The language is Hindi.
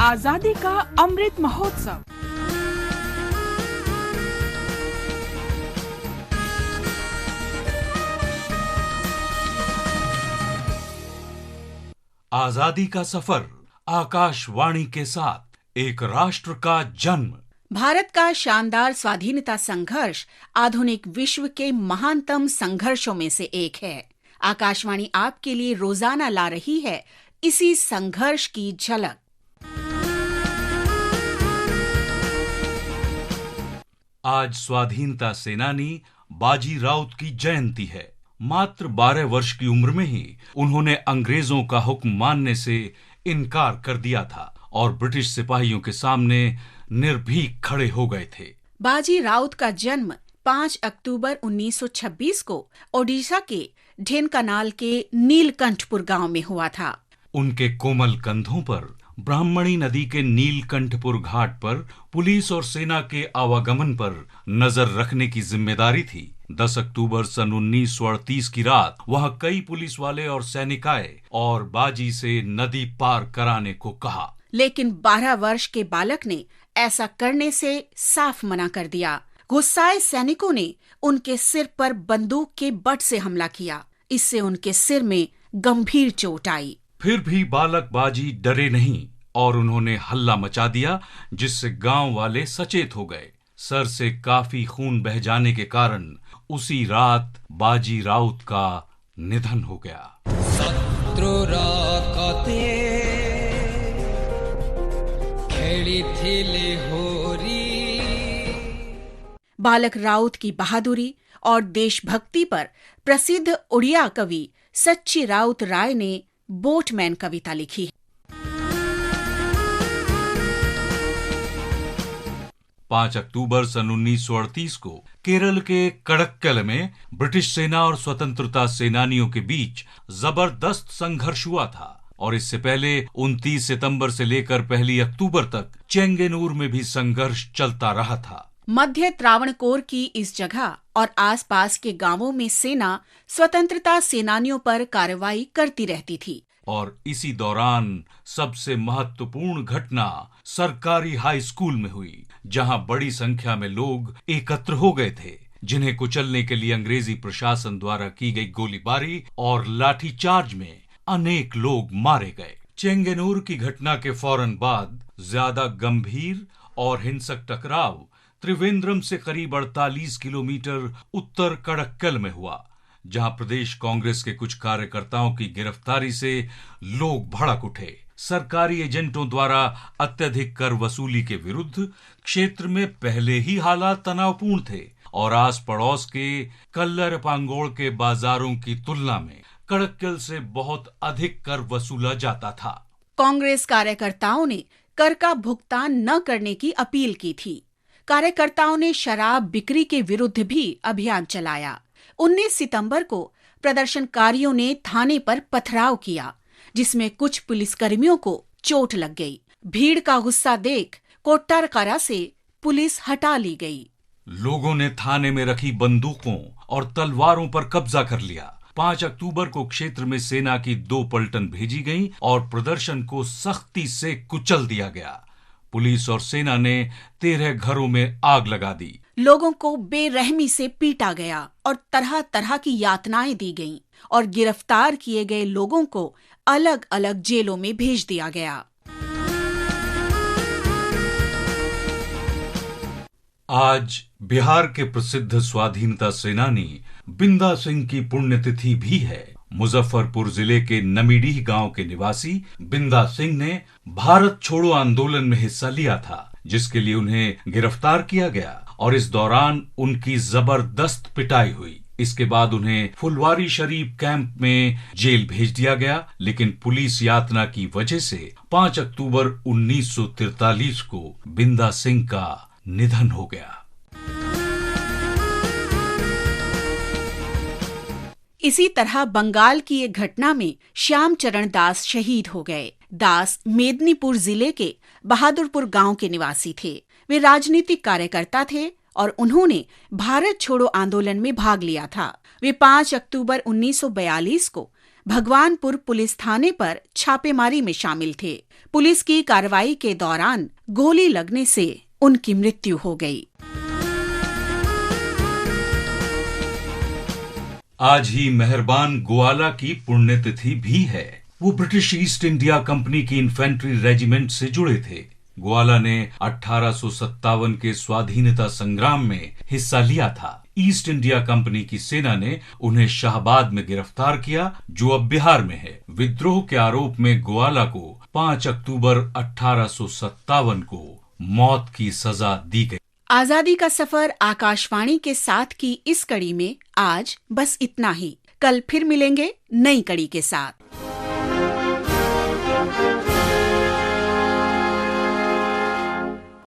आजादी का अमृत महोत्सव। आजादी का सफर, आकाशवाणी के साथ एक राष्ट्र का जन्म। भारत का शानदार स्वाधीनता संघर्ष आधुनिक विश्व के महानतम संघर्षों में से एक है। आकाशवाणी आपके लिए रोजाना ला रही है इसी संघर्ष की झलक। आज स्वाधीनता सेनानी बाजी राउत की जयंती है। मात्र 12 वर्ष की उम्र में ही उन्होंने अंग्रेजों का हुक्म मानने से इनकार कर दिया था और ब्रिटिश सिपाहियों के सामने निर्भीक खड़े हो गए थे। बाजी राउत का जन्म 5 अक्टूबर 1926 को ओडिशा के ढेनकानाल के नीलकंठपुर गांव में हुआ था। उनके कोमल कंधों पर ब्राह्मणी नदी के नीलकंठपुर घाट पर पुलिस और सेना के आवागमन पर नजर रखने की जिम्मेदारी थी। 10 अक्टूबर सन 1938 की रात वहां कई पुलिस वाले और सैनिक आए और बाजी से नदी पार कराने को कहा, लेकिन 12 वर्ष के बालक ने ऐसा करने से साफ मना कर दिया। गुस्साए सैनिकों ने उनके सिर पर बंदूक के बट से हमला किया। इससे उनके सिर में गंभीर चोट आई। फिर भी बालक बाजी डरे नहीं और उन्होंने हल्ला मचा दिया, जिससे गांव वाले सचेत हो गए। सर से काफी खून बह जाने के कारण उसी रात बाजी राउत का निधन हो गया। बालक राउत की बहादुरी और देशभक्ति पर प्रसिद्ध उड़िया कवि सच्ची राउत राय ने बोटमैन कविता लिखी है। 5 अक्टूबर सन 1938 को केरल के कड़क्कल में ब्रिटिश सेना और स्वतंत्रता सेनानियों के बीच जबरदस्त संघर्ष हुआ था और इससे पहले 29 सितंबर से लेकर 1 अक्टूबर तक चेंगेनूर में भी संघर्ष चलता रहा था। मध्य त्रावणकोर की इस जगह और आसपास के गांवों में सेना स्वतंत्रता सेनानियों पर कार्रवाई करती रहती थी। और इसी दौरान सबसे महत्वपूर्ण घटना सरकारी हाई स्कूल में हुई, जहां बड़ी संख्या में लोग एकत्र हो गए थे, जिन्हें कुचलने के लिए अंग्रेजी प्रशासन द्वारा की गई गोलीबारी और लाठीचार्ज में अनेक लोग मारे गए। चेंगेनूर की घटना के फौरन बाद ज्यादा गंभीर और हिंसक टकराव त्रिवेंद्रम से करीब 48 किलोमीटर उत्तर कड़क्कल में हुआ, जहां प्रदेश कांग्रेस के कुछ कार्यकर्ताओं की गिरफ्तारी से लोग भड़क उठे। सरकारी एजेंटों द्वारा अत्यधिक कर वसूली के विरुद्ध क्षेत्र में पहले ही हालात तनावपूर्ण थे और आस पड़ोस के कल्लर पांगोड़ के बाजारों की तुलना में कड़क्कल से बहुत अधिक कर वसूला जाता था। कांग्रेस कार्यकर्ताओं ने कर का भुगतान न करने की अपील की थी। कार्यकर्ताओं ने शराब बिक्री के विरुद्ध भी अभियान चलाया। 19 सितंबर को प्रदर्शनकारियों ने थाने पर पथराव किया, जिसमें कुछ पुलिसकर्मियों को चोट लग गई। भीड़ का गुस्सा देख कोट्टारकरा से पुलिस हटा ली गई। लोगों ने थाने में रखी बंदूकों और तलवारों पर कब्जा कर लिया। 5 अक्टूबर को क्षेत्र में सेना की 2 पलटन भेजी गईं और प्रदर्शन को सख्ती से कुचल दिया गया। पुलिस और सेना ने 13 घरों में आग लगा दी। लोगों को बेरहमी से पीटा गया और तरह तरह की यातनाएं दी गईं और गिरफ्तार किए गए लोगों को अलग अलग जेलों में भेज दिया गया। आज बिहार के प्रसिद्ध स्वाधीनता सेनानी बिंदा सिंह की पुण्यतिथि भी है। मुजफ्फरपुर जिले के नमीडीह गांव के निवासी बिंदा सिंह ने भारत छोड़ो आंदोलन में हिस्सा लिया था, जिसके लिए उन्हें गिरफ्तार किया गया और इस दौरान उनकी जबरदस्त पिटाई हुई। इसके बाद उन्हें फुलवारी शरीफ कैंप में जेल भेज दिया गया, लेकिन पुलिस यातना की वजह से 5 अक्टूबर 1943 को बिंदा सिंह का निधन हो गया। इसी तरह बंगाल की एक घटना में श्याम चरण दास शहीद हो गए। दास मेदिनीपुर जिले के बहादुरपुर गांव के निवासी थे। वे राजनीतिक कार्यकर्ता थे और उन्होंने भारत छोड़ो आंदोलन में भाग लिया था। वे 5 अक्टूबर 1942 को भगवानपुर पुलिस थाने पर छापेमारी में शामिल थे। पुलिस की कार्रवाई के दौरान गोली लगने से उनकी मृत्यु हो गई। आज ही मेहरबान ग्वाला की पुण्यतिथि भी है। वो ब्रिटिश ईस्ट इंडिया कंपनी की इन्फेंट्री रेजिमेंट से जुड़े थे। ग्वाला ने 1857 के स्वाधीनता संग्राम में हिस्सा लिया था। ईस्ट इंडिया कंपनी की सेना ने उन्हें शाहबाद में गिरफ्तार किया, जो अब बिहार में है। विद्रोह के आरोप में ग्वाला को 5 अक्टूबर 1857 को मौत की सजा दी गई। आजादी का सफर आकाशवाणी के साथ की इस कड़ी में आज बस इतना ही। कल फिर मिलेंगे नई कड़ी के साथ।